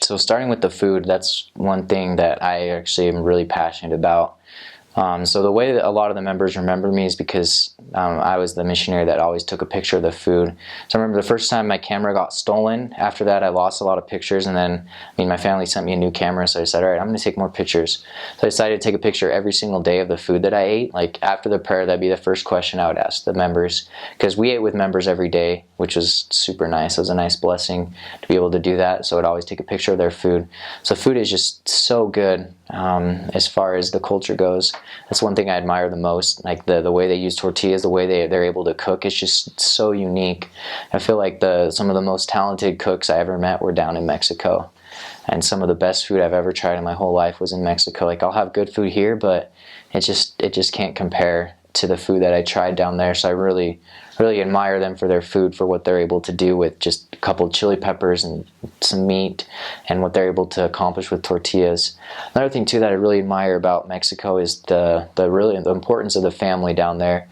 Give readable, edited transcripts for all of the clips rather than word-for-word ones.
So starting with the food, that's one thing that I actually am really passionate about. So the way that a lot of the members remember me is because I was the missionary that always took a picture of the food. So I remember the first time my camera got stolen. After that, I lost a lot of pictures, and then my family sent me a new camera, so I said, all right, I'm going to take more pictures. So I decided to take a picture every single day of the food that I ate. Like after the prayer, that'd be the first question I would ask the members, because we ate with members every day, which was super nice. It was a nice blessing to be able to do that. So I'd always take a picture of their food. So food is just so good. As far as the culture goes, that's one thing I admire the most. Like the way they use tortillas, the way they're able to cook, it's just so unique. I feel like some of the most talented cooks I ever met were down in Mexico, and some of the best food I've ever tried in my whole life was in Mexico. Like I'll have good food here, but it just can't compare to the food that I tried down there. So I really admire them for their food, for what they're able to do with just a couple of chili peppers and some meat, and what they're able to accomplish with tortillas. Another thing too that I really admire about Mexico is the importance of the family down there.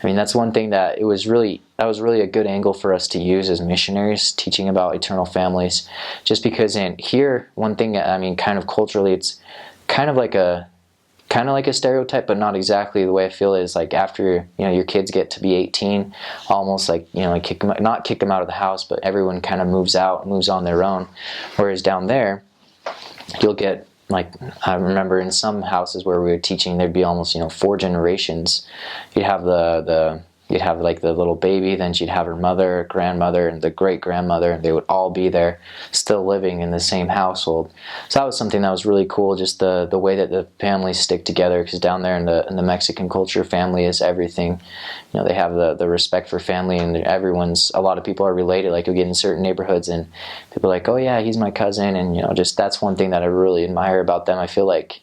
I mean, that's one thing that was really a good angle for us to use as missionaries, teaching about eternal families. Just because in here, one thing, I mean, kind of culturally, it's kind of like a stereotype, but not exactly. The way I feel is like after your kids get to be 18, almost like like not kick them out of the house, but everyone kind of moves out, moves on their own. Whereas down there, you'll get, like, I remember in some houses where we were teaching, there'd be almost 4 generations. You'd have you'd have like the little baby, then she'd have her mother, grandmother, and the great grandmother, and they would all be there, still living in the same household. So that was something that was really cool, just the way that the families stick together, because down there in the Mexican culture, family is everything. They have the respect for family, and a lot of people are related. Like you'll get in certain neighborhoods and people are like, oh yeah, he's my cousin, and just that's one thing that I really admire about them. I feel like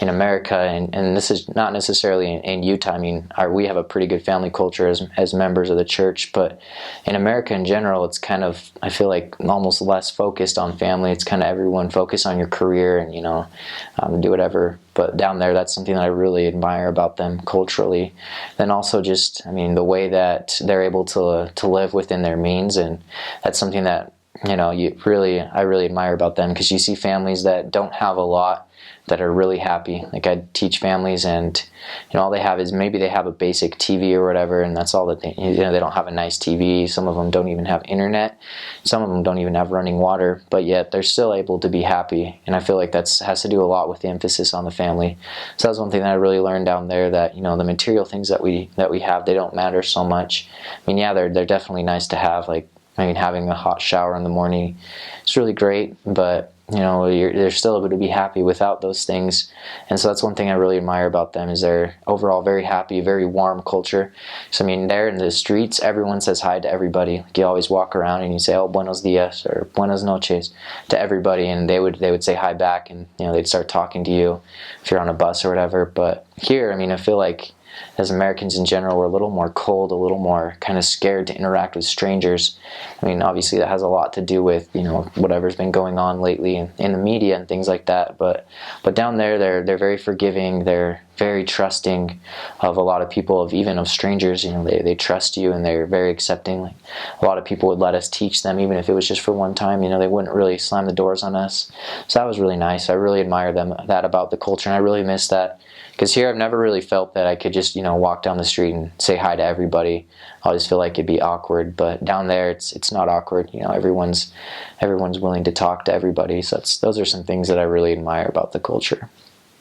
in America, and this is not necessarily in Utah, I mean, we have a pretty good family culture as members of the church, but in America in general, it's kind of, I feel like, almost less focused on family. It's kind of everyone focus on your career and do whatever. But down there, that's something that I really admire about them culturally. Then also just, I mean, the way that they're able to live within their means, and that's something that I really admire about them, because you see families that don't have a lot that are really happy. Like I teach families, and all they have is, maybe they have a basic TV or whatever, and that's all that they don't have a nice TV. Some of them don't even have internet. Some of them don't even have running water, but yet they're still able to be happy. And I feel like that has to do a lot with the emphasis on the family. So that's one thing that I really learned down there, that the material things that we have, they don't matter so much. I mean, yeah, they're definitely nice to have. Like, I mean, having a hot shower in the morning, it's really great, but they're still able to be happy without those things. And so that's one thing I really admire about them, is they're overall very happy, very warm culture. So I mean, there in the streets, everyone says hi to everybody. Like, you always walk around and you say, oh, buenos dias or buenas noches to everybody, and they would say hi back, and they'd start talking to you if you're on a bus or whatever. But here, I mean, I feel like as Americans in general, we're a little more cold, a little more kind of scared to interact with strangers. I mean, obviously that has a lot to do with, whatever's been going on lately in the media and things like that. But down there, they're very forgiving. They're very trusting of a lot of people, even of strangers. They trust you, and they're very accepting. Like, a lot of people would let us teach them, even if it was just for one time. They wouldn't really slam the doors on us. So that was really nice. I really admire that about the culture, and I really miss that. Because here I've never really felt that I could just, walk down the street and say hi to everybody. I always feel like it'd be awkward. But down there, it's not awkward. Everyone's willing to talk to everybody. So those are some things that I really admire about the culture.